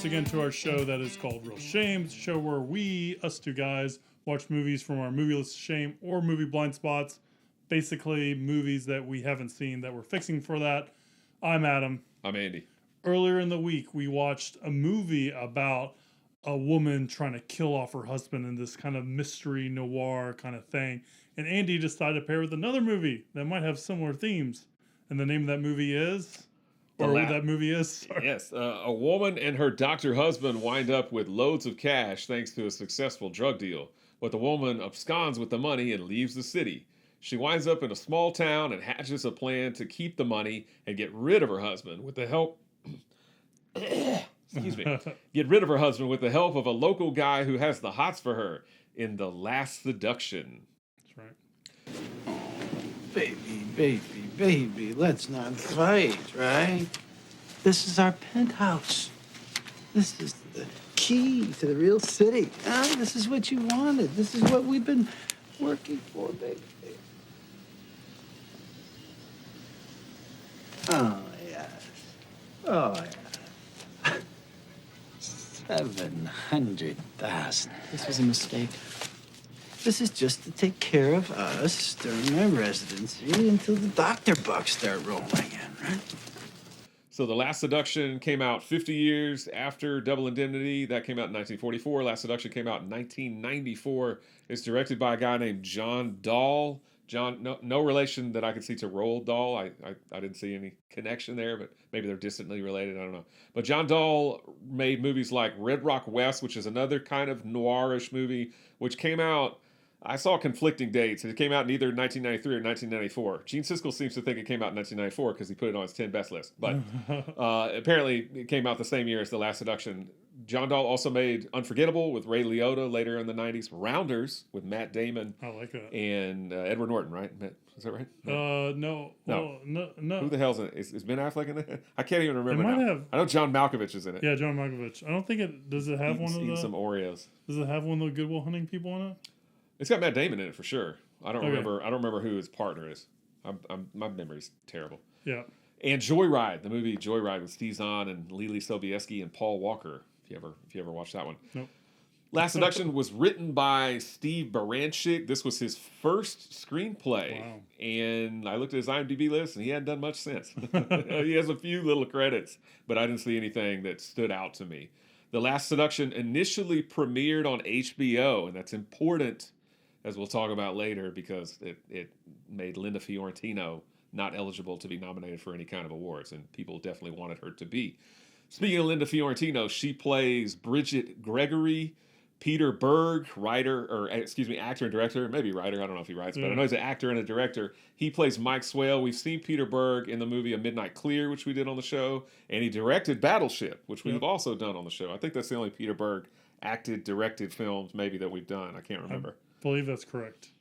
again to our show that is called Real Shame. It's a show where us two guys, watch movies from our movie list of shame or movie blind spots. Basically, movies that we haven't seen that we're fixing for that. I'm Adam. I'm Andy. Earlier in the week, we watched a movie about a woman trying to kill off her husband in this kind of mystery noir kind of thing. And Andy decided to pair with another movie that might have similar themes. And the name of that movie is... Sorry. Yes, a woman and her doctor husband wind up with loads of cash thanks to a successful drug deal. But the woman absconds with the money and leaves the city. She winds up in a small town and hatches a plan to keep the money and get rid of her husband with the help... Excuse me. Get rid of her husband with the help of a local guy who has the hots for her in The Last Seduction. That's right. Baby, let's not fight, right? This is our penthouse. This is the key to the real city. This is what you wanted. This is what we've been working for, baby. Oh, yes. Oh, yeah. 700,000. This was a mistake. This is just to take care of us during my residency until the doctor bucks start rolling in, right? So The Last Seduction came out 50 years after Double Indemnity. That came out in 1944. Last Seduction came out in 1994. It's directed by a guy named John Dahl. No relation that I could see to Roald Dahl. I didn't see any connection there, but maybe they're distantly related. I don't know. But John Dahl made movies like Red Rock West, which is another kind of noirish movie, which came out... I saw conflicting dates. It came out in either 1993 or 1994. Gene Siskel seems to think it came out in 1994 because he put it on his 10 best list. But apparently it came out the same year as The Last Seduction. John Dahl also made Unforgettable with Ray Liotta later in the 90s. Rounders with Matt Damon. I like that. And Edward Norton, right? Is that right? No. Well, no. Who the hell's in it? Is Ben Affleck in it? I can't even remember it might now. Have. I know John Malkovich is in it. Yeah, John Malkovich. I don't think it... Does it have one of the... some Oreos. Does it have one of the Good Will Hunting people in it? It's got Matt Damon in it for sure. I don't remember who his partner is. My memory's terrible. Yeah. And Joyride, the movie Joyride with Steve Zahn and Lily Sobieski and Paul Walker. If you ever watched that one. Nope. Last Seduction was written by Steve Baranchik. This was his first screenplay. Wow. And I looked at his IMDb list and he hadn't done much since. He has a few little credits, but I didn't see anything that stood out to me. The Last Seduction initially premiered on HBO, and that's important, as we'll talk about later, because it made Linda Fiorentino not eligible to be nominated for any kind of awards, and people definitely wanted her to be. Speaking of Linda Fiorentino, she plays Bridget Gregory. Peter Berg, actor and director, maybe writer, I don't know if he writes, but I know he's an actor and a director. He plays Mike Swale. We've seen Peter Berg in the movie A Midnight Clear, which we did on the show, and he directed Battleship, which we've also done on the show. I think that's the only Peter Berg directed films maybe that we've done. I can't remember. I believe that's correct.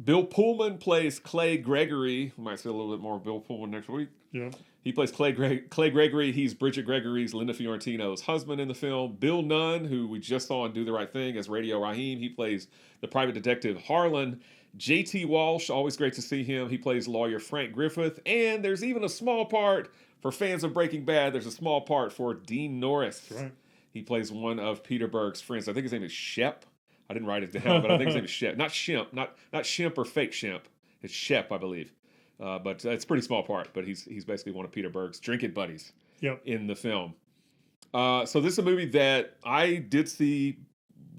Bill Pullman plays Clay Gregory. We might see a little bit more of Bill Pullman next week. Yeah. He plays Clay Gregory. He's Bridget Gregory's, Linda Fiorentino's husband in the film. Bill Nunn, who we just saw in Do the Right Thing as Radio Raheem. He plays the private detective Harlan. J.T. Walsh, always great to see him. He plays lawyer Frank Griffith. And there's even a small part for fans of Breaking Bad. There's a small part for Dean Norris. That's right. He plays one of Peter Berg's friends. I think his name is Shep. I didn't write it down, but I think his name is Shep. Not Shemp, not Shemp or fake Shemp. It's Shep, I believe. But it's a pretty small part. But he's basically one of Peter Berg's drinking buddies in the film. So this is a movie that I did see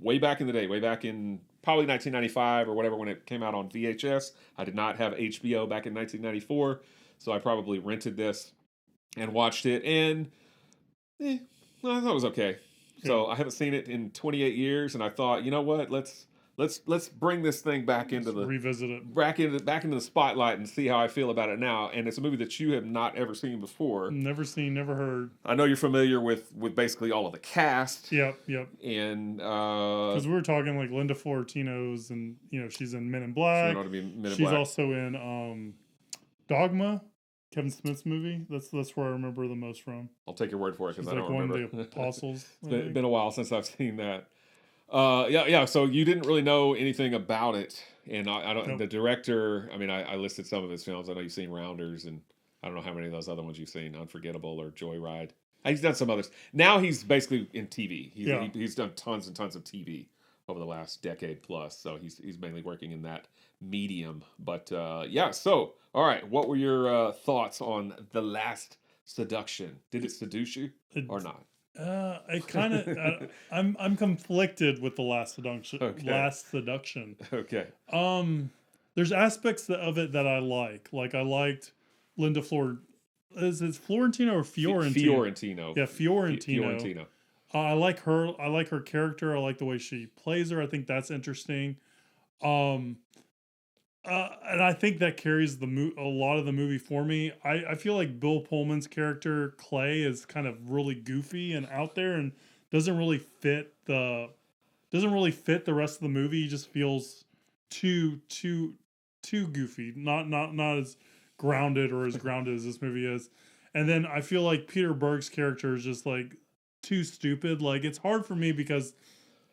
way back in the day, way back in probably 1995 or whatever when it came out on VHS. I did not have HBO back in 1994, so I probably rented this and watched it, and I thought it was okay. So I haven't seen it in 28 years, and I thought, you know what? Let's bring this thing back into revisit it back into the spotlight and see how I feel about it now. And it's a movie that you have not ever seen before. Never seen, never heard. I know you're familiar with basically all of the cast. Yep. And because we were talking like Linda Fiorentino's, and she's in Men in Black. She's also in Dogma. Kevin Smith's movie. That's where I remember the most from. I'll take your word for it because I don't remember. One of the apostles. It's been a while since I've seen that. So you didn't really know anything about it, and I don't. Nope. The director. I mean, I listed some of his films. I know you've seen Rounders, and I don't know how many of those other ones you've seen. Unforgettable or Joyride. He's done some others. Now he's basically in TV. Yeah. He's done tons and tons of TV over the last decade plus. So he's mainly working in that medium. But yeah. So all right, what were your thoughts on The Last Seduction? Did it seduce you or not? I kind of I'm conflicted with the Last Seduction. Okay. Last Seduction. Okay. There's aspects of it that I like. Like I liked Linda Flor. Is it Florentino or Fiorentino? Fiorentino. Yeah, Fiorentino. Fiorentino. I like her. I like her character. I like the way she plays her. I think that's interesting. And I think that carries a lot of the movie for me. I feel like Bill Pullman's character Clay is kind of really goofy and out there and doesn't really fit the rest of the movie. He just feels too goofy. Not as grounded or as grounded as this movie is. And then I feel like Peter Berg's character is just like too stupid. Like it's hard for me because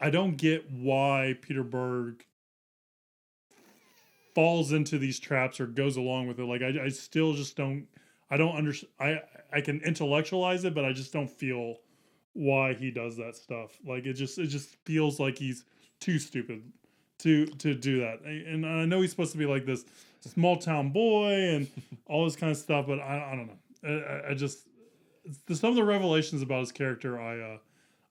I don't get why Peter Berg falls into these traps or goes along with it. Like I still just don't understand. I can intellectualize it, but I just don't feel why he does that stuff. Like it just feels like he's too stupid to do that. And I know he's supposed to be like this small town boy and all this kind of stuff, but I don't know. I just some of the revelations about his character, I'm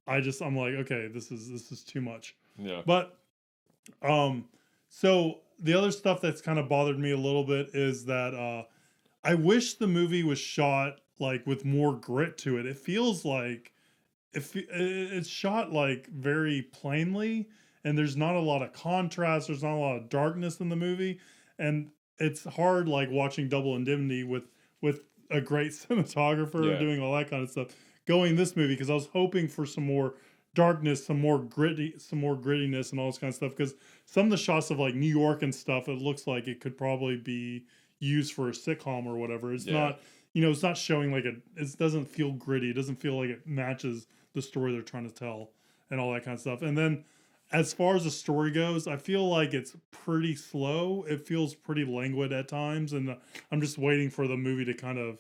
like, okay, this is too much. Yeah. But so the other stuff that's kind of bothered me a little bit is that I wish the movie was shot like with more grit to it. It feels like it's shot like very plainly, and there's not a lot of contrast. There's not a lot of darkness in the movie, and it's hard like watching Double Indemnity with a great cinematographer doing all that kind of stuff. Going this movie because I was hoping for some more darkness, some more grittiness, and all this kind of stuff. Because some of the shots of like New York and stuff, it looks like it could probably be used for a sitcom or whatever. It's not, it's not showing like it doesn't feel gritty. It doesn't feel like it matches the story they're trying to tell and all that kind of stuff. And then as far as the story goes, I feel like it's pretty slow. It feels pretty languid at times, and I'm just waiting for the movie to kind of,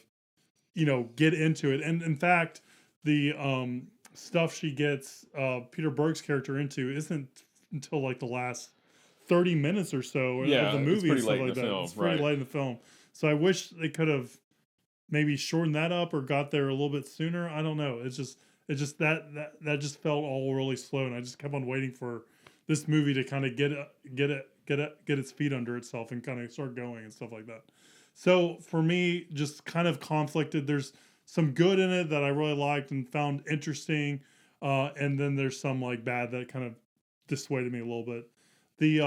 get into it. And in fact, the stuff she gets Peter Berg's character into isn't until like the last 30 minutes or so of the movie and stuff like that. It's pretty late in the film. So I wish they could have maybe shortened that up or got there a little bit sooner. I don't know. It's just that just felt all really slow, and I just kept on waiting for this movie to kind of get its feet under itself and kind of start going and stuff like that. So for me, just kind of conflicted. There's some good in it that I really liked and found interesting, and then there's some like bad that kind of dissuaded me a little bit. The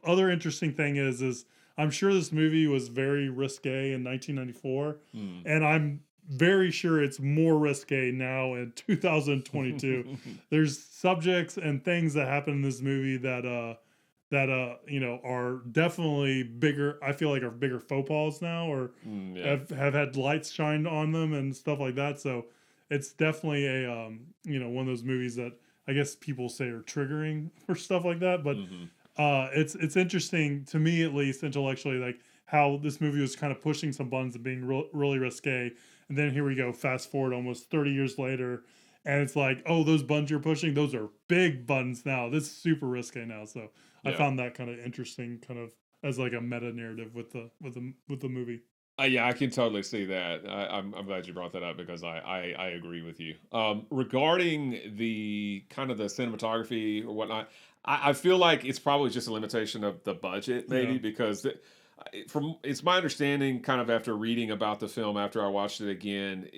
other interesting thing is I'm sure this movie was very risque in 1994, and I'm very sure it's more risque now in 2022. There's subjects and things that happen in this movie that are definitely bigger. I feel like are bigger faux pas now, or have had lights shined on them and stuff like that. So it's definitely a one of those movies that I guess people say are triggering or stuff like that. But it's interesting to me, at least intellectually, like how this movie was kind of pushing some buttons and being really risque. And then here we go, fast forward almost 30 years later, and it's like, oh, those buttons you're pushing, those are big buttons now. This is super risque now. So I found that kind of interesting, kind of as like a meta narrative with the movie. Yeah, I can totally see that. I'm glad you brought that up because I agree with you. Regarding the kind of the cinematography or whatnot, I feel like it's probably just a limitation of the budget, maybe because. It's my understanding, kind of after reading about the film after I watched it again,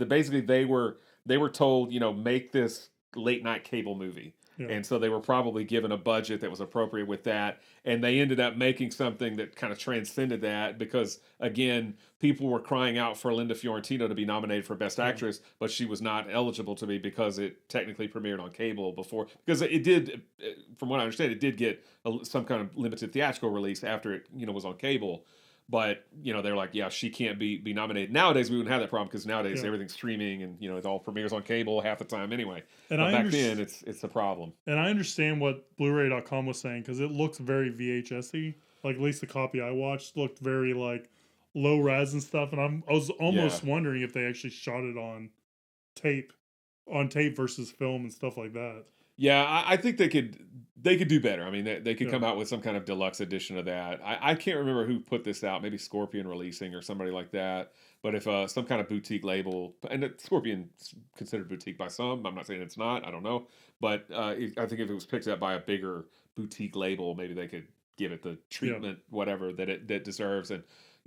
basically they were told, make this late night cable movie. Yeah. And so they were probably given a budget that was appropriate with that. And they ended up making something that kind of transcended that because, again, people were crying out for Linda Fiorentino to be nominated for Best Actress, but she was not eligible to be because it technically premiered on cable before. Because it did, from what I understand, it did get some kind of limited theatrical release after it, was on cable. But, they're like, yeah, she can't be nominated. Nowadays, we wouldn't have that problem because nowadays everything's streaming and, it all premieres on cable half the time anyway. And but back then, it's a problem. And I understand what Blu-ray.com was saying because it looks very VHS-y. Like, at least the copy I watched looked very, like, low res and stuff. And I was almost wondering if they actually shot it on on tape versus film and stuff like that. Yeah, I think they could do better. I mean, they could Yeah. come out with some kind of deluxe edition of that. I can't remember who put this out. Maybe Scorpion Releasing or somebody like that. But if some kind of boutique label, and Scorpion's considered boutique by some, I'm not saying it's not. I don't know, but I think if it was picked up by a bigger boutique label, maybe they could give it the treatment, whatever that it deserves, and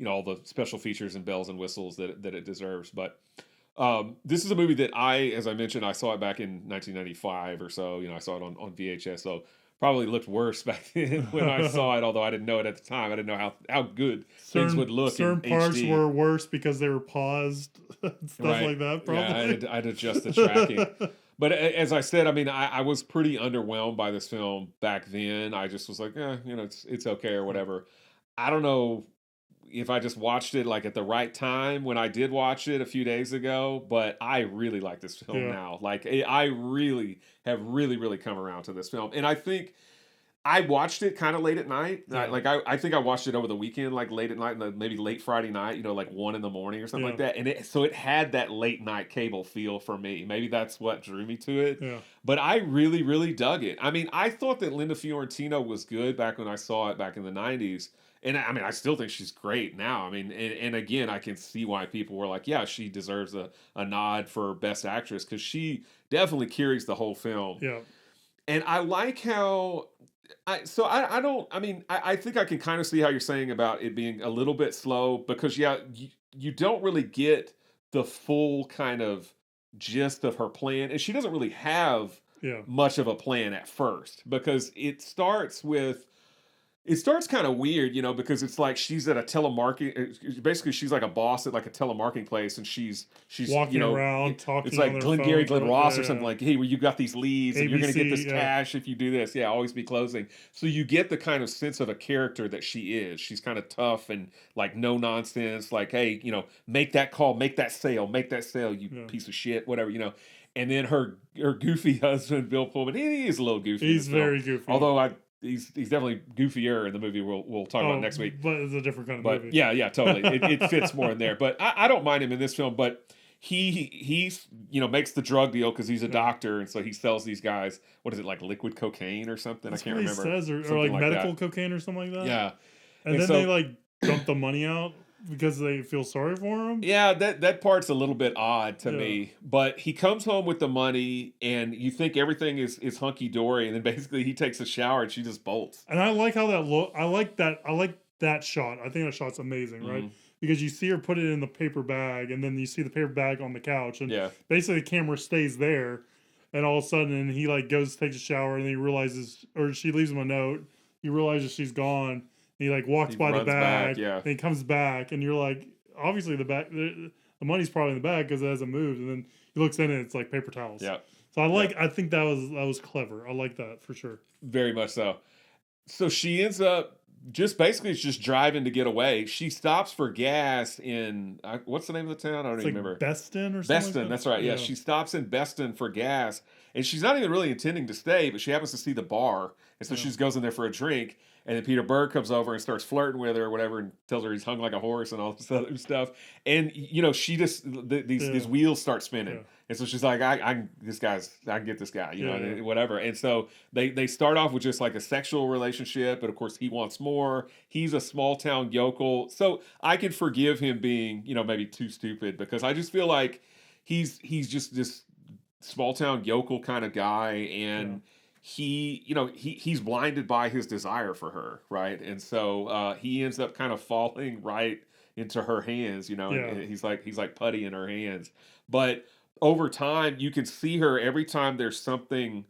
all the special features and bells and whistles that it deserves. But this is a movie that as I mentioned, I saw it back in 1995 or so. I saw it on VHS, so probably looked worse back then when I saw it, although I didn't know it at the time. I didn't know how good things would look certain in parts HD. were worse because they were paused, stuff like that, probably. Yeah, I'd adjust the tracking. But as I said, I mean, I was pretty underwhelmed by this film back then. I just was like, it's okay or whatever. I don't know if I just watched it like at the right time when I did watch it a few days ago, but I really like this film now. Like I really have really come around to this film. And I think I watched it kind of late at night. Yeah. I think I watched it over the weekend, like late at night, maybe late Friday night, like 1 a.m. or something like that. And so it had that late night cable feel for me. Maybe that's what drew me to it. Yeah. But I really dug it. I mean, I thought that Linda Fiorentino was good back when I saw it back in the 90s. And I mean, I still think she's great now. I mean, and again, I can see why people were like, yeah, she deserves a nod for Best Actress, because she definitely carries the whole film. Yeah. And I like how I think I can kind of see how you're saying about it being a little bit slow, because you don't really get the full kind of gist of her plan, and she doesn't really have much of a plan at first, because it starts kind of weird, because it's like she's at a telemarketing. Basically, she's like a boss at like a telemarketing place, and she's walking around talking. It's like on Glenn Ross or something, like, hey, well, you got these leads, and you're going to get this ABC, cash if you do this. Yeah, always be closing. So you get the kind of sense of a character that she is. She's kind of tough and like no nonsense. Like, hey, make that call, make that sale, you piece of shit, whatever, And then her goofy husband, Bill Pullman, he is a little goofy. He's very goofy. Although he's definitely goofier in the movie we'll talk about next week. But it's a different kind of movie. Yeah, totally. It fits more in there. But I don't mind him in this film. But he's makes the drug deal because he's a doctor, and so he sells these guys, what is it, like liquid cocaine or something? That's I can't remember. He says, or like medical cocaine or something like that. Yeah. And then they like dump the money out because they feel sorry for him. Yeah, that part's a little bit odd to me. But he comes home with the money, and you think everything is hunky dory, and then basically he takes a shower and she just bolts. And I like how that look. I like that shot. I think that shot's amazing, right? Because you see her put it in the paper bag, and then you see the paper bag on the couch, and basically the camera stays there, and all of a sudden he like goes takes a shower, and then he realizes, or she leaves him a note. He realizes she's gone. He like walks by the bag, and he comes back, and you're like, obviously the money's probably in the bag because it hasn't moved, and then he looks in and it's like paper towels. Yeah. So I think that was clever. I like that for sure. Very much so. So she ends up just driving to get away. She stops for gas in what's the name of the town? I don't even remember. Beston or something. Beston, like that's right. Yeah, she stops in Beston for gas, and she's not even really intending to stay, but she happens to see the bar, and so she just goes in there for a drink. And then Peter Berg comes over and starts flirting with her or whatever, and tells her he's hung like a horse and all this other stuff. And she just these wheels start spinning, and so she's like, I can get this guy, whatever. And so they start off with just like a sexual relationship, but of course he wants more. He's a small town yokel, so I can forgive him being maybe too stupid, because I just feel like he's just this small town yokel kind of guy, and he's blinded by his desire for her, right? And so he ends up kind of falling right into her hands, and he's like putty in her hands. But over time, you can see her every time there's something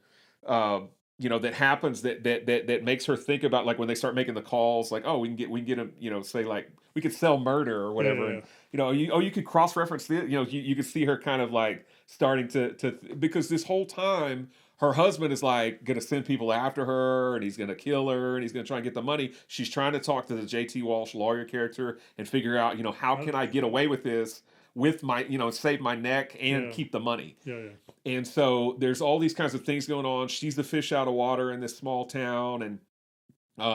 that happens that makes her think about, like when they start making the calls, like, oh, we can get him, say like we could sell murder or whatever. And you could cross-reference this, you could see her kind of like starting to because this whole time her husband is like going to send people after her, and he's going to kill her, and he's going to try and get the money. She's trying to talk to the J.T. Walsh lawyer character and figure out, how can I get away with this with my, save my neck and keep the money. And so there's all these kinds of things going on. She's the fish out of water in this small town, and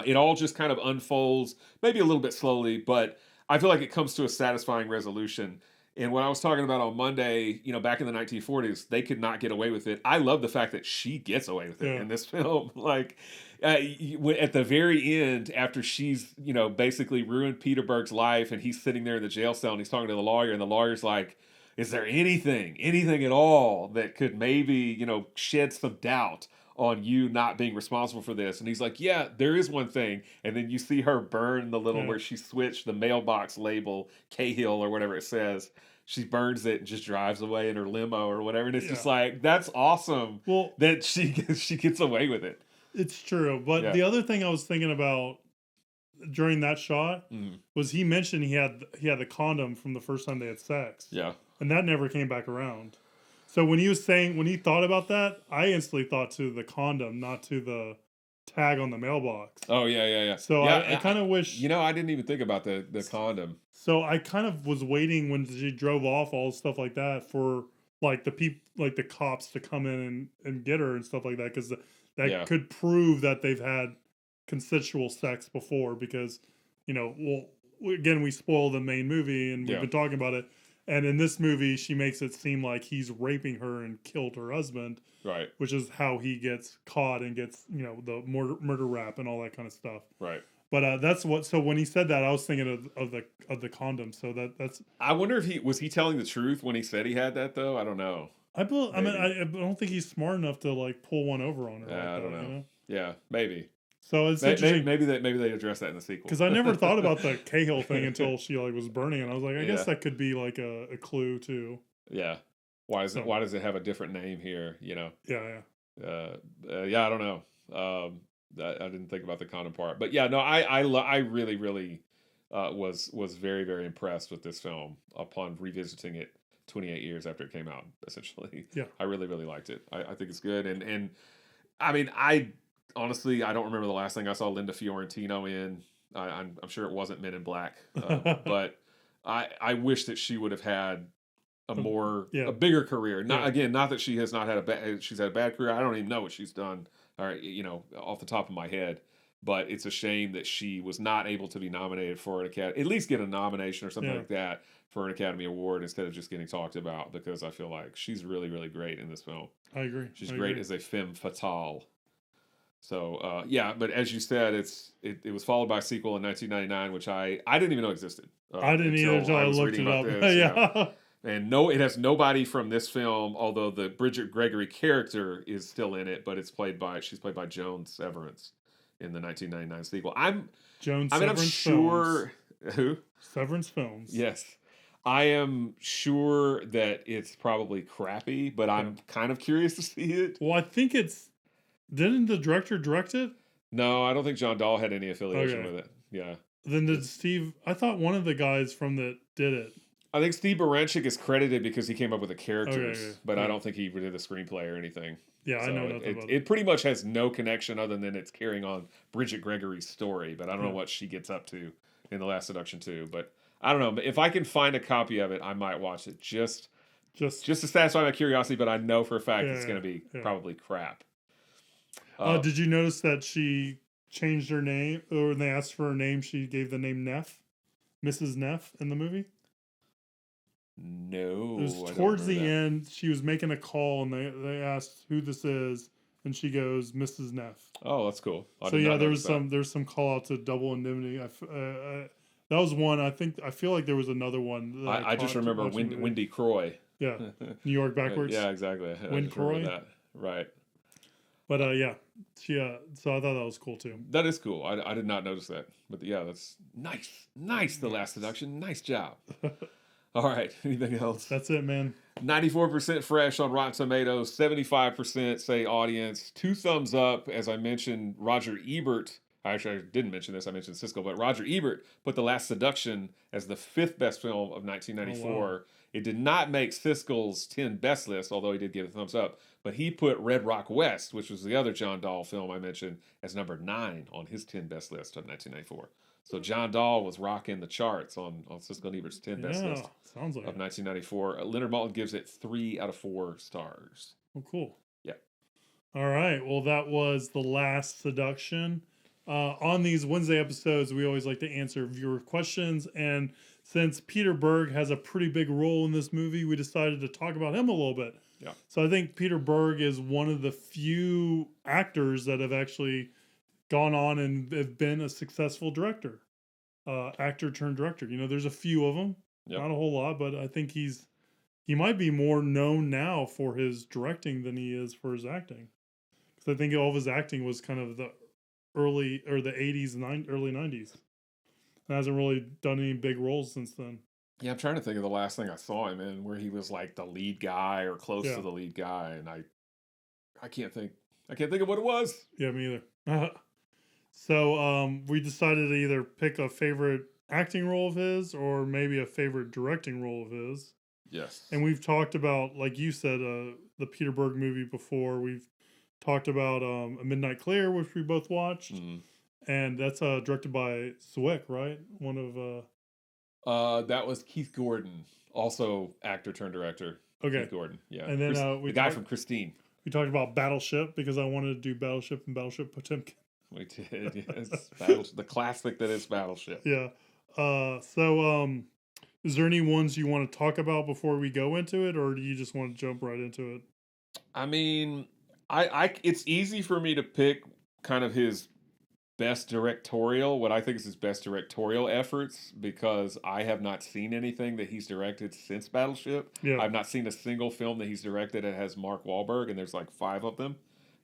it all just kind of unfolds, maybe a little bit slowly, but I feel like it comes to a satisfying resolution. And what I was talking about on Monday, back in the 1940s, they could not get away with it. I love the fact that she gets away with it in this film. Like, at the very end, after she's, basically ruined Peter Berg's life, and he's sitting there in the jail cell, and he's talking to the lawyer, and the lawyer's like, is there anything at all that could maybe, shed some doubt on you not being responsible for this? And he's like, yeah, there is one thing. And then you see her burn the little where she switched the mailbox label, Cahill or whatever it says. She burns it and just drives away in her limo or whatever. And it's just like, that's awesome that she gets away with it. It's true. But the other thing I was thinking about during that shot was he mentioned he had the condom from the first time they had sex. Yeah. And that never came back around. So when he thought about that, I instantly thought to the condom, not to the tag on the mailbox. Oh, yeah. So I kind of wish... I didn't even think about the condom. So I kind of was waiting when she drove off, all stuff like that, for like the cops to come in and get her and stuff like that, because that could prove that they've had consensual sex before, because, again, we spoil the main movie and we've been talking about it. And in this movie, she makes it seem like he's raping her and killed her husband. Right. Which is how he gets caught and gets, the murder rap and all that kind of stuff. Right. But that's what. So when he said that, I was thinking of the condom. So that's. I wonder if he was telling the truth when he said he had that, though. I don't know. I don't think he's smart enough to like pull one over on her. Yeah, I don't know. Yeah, maybe. So it's maybe they address that in the sequel. Because I never thought about the Cahill thing until she was burning, and I was like, I guess that could be like a clue too. Yeah. Why does it have a different name here? Yeah. I don't know. I didn't think about the condom part, but yeah, no, I really was very, very impressed with this film upon revisiting it 28 years after it came out. Essentially, I really liked it. I think it's good, and I mean, honestly, I don't remember the last thing I saw Linda Fiorentino in. I'm sure it wasn't Men in Black, but I wish that she would have had a bigger career. Not that she has not had she's had a bad career. I don't even know what she's done. All right, off the top of my head, but it's a shame that she was not able to be nominated for an Academy, at least get a nomination or something like that for an Academy Award instead of just getting talked about, because I feel like she's really, really great in this film. I agree. She's great as a femme fatale. So but as you said, it was followed by a sequel in 1999, which I didn't even know existed. I didn't either until I looked it up. This, and it has nobody from this film, although the Bridget Gregory character is still in it, but she's played by Joan Severance in the 1999 sequel. I'm sure Films. Who? Severance Films. Yes. I am sure that it's probably crappy, but I'm kind of curious to see it. Well, I think didn't the director direct it? No, I don't think John Dahl had any affiliation with it. Yeah. Then did Steve... I thought one of the guys from that did it. I think Steve Baranchik is credited because he came up with the characters, but I don't think he did the screenplay or anything. Yeah, so I know nothing about it. It pretty much has no connection other than it's carrying on Bridget Gregory's story, but I don't know what she gets up to in The Last Seduction 2. But I don't know. If I can find a copy of it, I might watch it just to satisfy my curiosity, but I know for a fact it's going to be probably crap. Did you notice that she changed her name, or when they asked for her name, she gave the name Neff, Mrs. Neff in the movie? No. It was towards the end. She was making a call, and they asked who this is, and she goes, Mrs. Neff. Oh, that's cool. There's some call out to double indemnity. That was one. I feel like there was another one. I just remember Wendy Croy. Yeah, New York backwards. Yeah, exactly. Wind Croy. That. Right. But she. So I thought that was cool too. That is cool. I did not notice that. But that's nice. The Last Seduction. Nice job. All right. Anything else? That's it, man. 94% fresh on Rotten Tomatoes. 75% say audience. 2 thumbs up. As I mentioned, Roger Ebert. Actually, I didn't mention this. I mentioned Siskel, but Roger Ebert put The Last Seduction as the 5th best film of 1994. Oh, wow. It did not make Siskel's 10 best list, although he did give a thumbs up. But he put Red Rock West, which was the other John Dahl film I mentioned, as number 9 on his 10 best list of 1994. So John Dahl was rocking the charts on Siskel and Ebert's 10 best list sounds like of 1994. Leonard Maltin gives it 3 out of 4 stars. Oh, cool. Yeah. All right. Well, that was The Last Seduction. On these Wednesday episodes, we always like to answer viewer questions. And since Peter Berg has a pretty big role in this movie, we decided to talk about him a little bit. Yeah. So I think Peter Berg is one of the few actors that have actually gone on and have been a successful director, actor turned director. You know, there's a few of them, Yep. not a whole lot, but I think he might be more known now for his directing than he is for his acting. Because I think all of his acting was kind of the early or the 80s and early 90s. And hasn't really done any big roles since then. Yeah, I'm trying to think of the last thing I saw him in where he was like the lead guy or close Yeah. to the lead guy, and I can't think of what it was. Yeah, me either. So we decided to either pick a favorite acting role of his or maybe a favorite directing role of his. Yes. And we've talked about, like you said, the Peter Berg movie before. We've talked about A Midnight Clear, which we both watched. Mhm. And that's directed by Zwick, right? One of... That was Keith Gordon, also actor turned director. Okay. Keith Gordon, yeah. And then the guy from Christine. We talked about Battleship because I wanted to do Battleship and Battleship Potemkin. We did, yes. The classic that is Battleship. Yeah. Is there any ones you want to talk about before we go into it, or do you just want to jump right into it? I mean, it's easy for me to pick kind of his best directorial, what I think is his best directorial efforts, because I have not seen anything that he's directed since Battleship. Yeah. I've not seen a single film that he's directed that has Mark Wahlberg, and there's like 5 of them.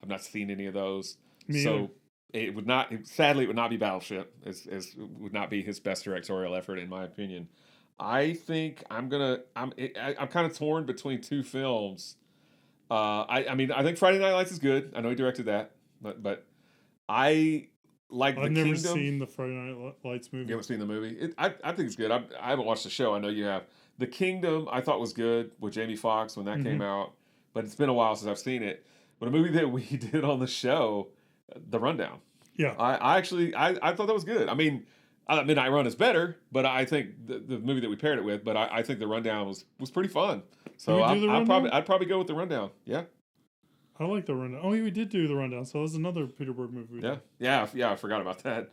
I've not seen any of those. Me so either. it would not, sadly, it would not be Battleship. It would not be his best directorial effort, in my opinion. I think I'm kind of torn between 2 films. I mean, I think Friday Night Lights is good. I know he directed that, but I like I've The never Kingdom. seen the Friday Night Lights movie. You haven't seen the movie? I think it's good. I haven't watched the show. I know you have. The Kingdom I thought was good with Jamie Foxx when that came out, but it's been a while since I've seen it. But a movie that we did on the show, The Rundown. Yeah. I thought that was good. I mean, Midnight Run is better, but I think the movie that we paired it with, but I think The Rundown was pretty fun. So I'd probably go with The Rundown. Yeah. I like The Rundown. Oh, we did do The Rundown, so that's another Peter Berg movie. Yeah. I forgot about that.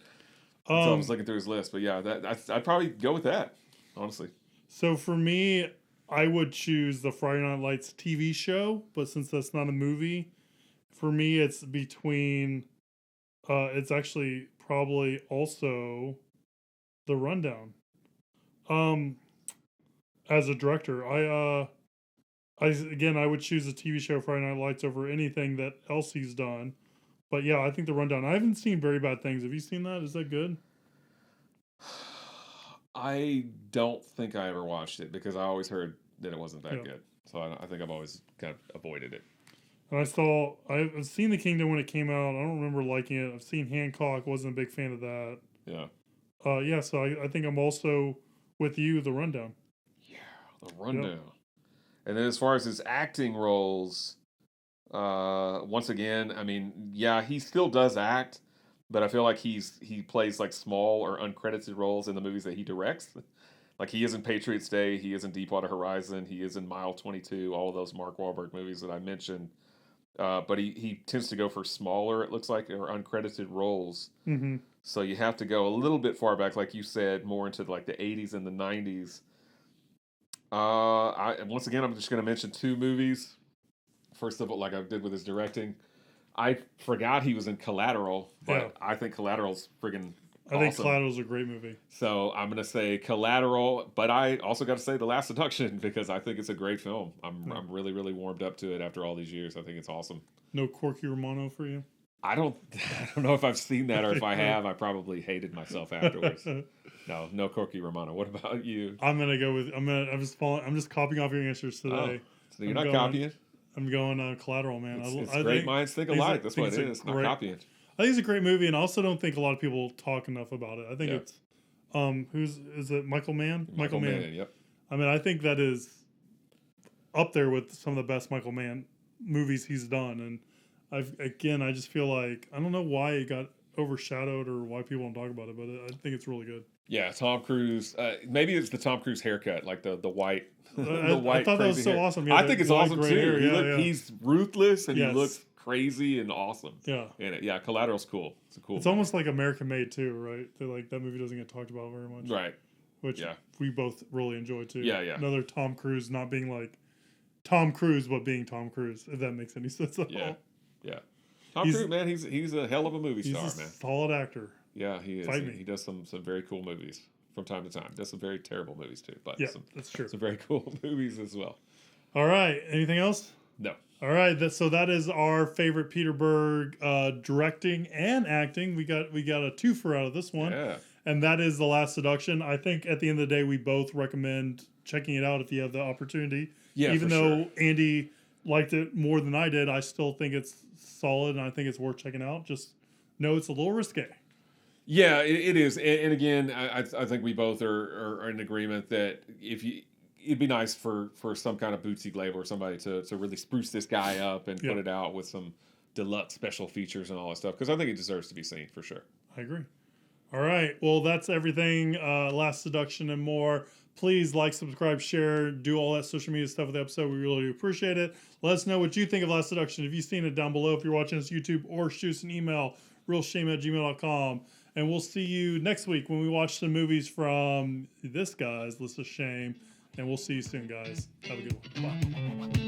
So I was looking through his list, but yeah, I'd probably go with that, honestly. So for me, I would choose the Friday Night Lights TV show, but since that's not a movie, for me it's between. It's actually probably also The Rundown. As a director, I would choose the TV show Friday Night Lights over anything that else he's done. But yeah, I think The Rundown. I haven't seen Very Bad Things. Have you seen that? Is that good? I don't think I ever watched it because I always heard that it wasn't that good. So I think I've always kind of avoided it. And I've seen The Kingdom when it came out. I don't remember liking it. I've seen Hancock. Wasn't a big fan of that. Yeah. So I think I'm also with you, The Rundown. Yeah, The Rundown. Yep. And then as far as his acting roles, once again, I mean, yeah, he still does act, but I feel like he plays like small or uncredited roles in the movies that he directs. Like he is in Patriots Day, he is in Deepwater Horizon, he is in Mile 22, all of those Mark Wahlberg movies that I mentioned. But he tends to go for smaller, it looks like, or uncredited roles. Mm-hmm. So you have to go a little bit far back, like you said, more into like the 80s and the 90s. Once again, I'm just going to mention 2 movies. First of all, like I did with his directing, I forgot he was in Collateral, but I think Collateral's friggin' awesome. I think Collateral's a great movie. So I'm going to say Collateral, but I also got to say The Last Seduction because I think it's a great film. I'm really, really warmed up to it after all these years. I think it's awesome. No Corky Romano for you? I don't know if I've seen that, or if I have, I probably hated myself afterwards. No Corky Romano. What about you? I'm gonna go with I'm just copying off your answers today. So you're not copying? I'm going Collateral, man. It's great minds think alike. That's what it is. Not copying. I think it's a great movie, and I also don't think a lot of people talk enough about it. I think it's is it Michael Mann? Michael Mann. Yep. I mean, I think that is up there with some of the best Michael Mann movies he's done, and I just feel like I don't know why it got overshadowed or why people don't talk about it, but I think it's really good. Yeah, Tom Cruise. Maybe it's the Tom Cruise haircut, like the white. I thought that was so awesome. I think it's awesome too. He's ruthless and he looks crazy and awesome. Yeah. And yeah, Collateral's cool. It's a cool. It's almost like American Made too, right? They're like that movie doesn't get talked about very much, right. which we both really enjoy too. Yeah, yeah. Another Tom Cruise not being like Tom Cruise, but being Tom Cruise, if that makes any sense at all. Yeah. Tom Cruise, man, he's a hell of a movie star, man. Solid actor. Yeah, he is. Fight me. He does some very cool movies from time to time. Does some very terrible movies too, but that's true. Some very cool movies as well. All right. Anything else? No. All right. So that is our favorite Peter Berg directing and acting. We got a twofer out of this one. Yeah. And that is The Last Seduction. I think at the end of the day, we both recommend checking it out if you have the opportunity. Yeah, even though Andy liked it more than I did, I still think it's solid and I think it's worth checking out. Just know it's a little risque. Yeah, it is. And again, I think we both are in agreement that it'd be nice for some kind of boutique label or somebody to really spruce this guy up and put it out with some deluxe special features and all that stuff, because I think it deserves to be seen for sure. I agree. All right. Well, that's everything. Last Seduction and more. Please like, subscribe, share, do all that social media stuff with the episode. We really do appreciate it. Let us know what you think of Last Seduction. If you've seen it, down below. If you're watching this YouTube, or shoot us an email, realshame@gmail.com. And we'll see you next week when we watch some movies from this guy's list of shame. And we'll see you soon, guys. Have a good one. Bye.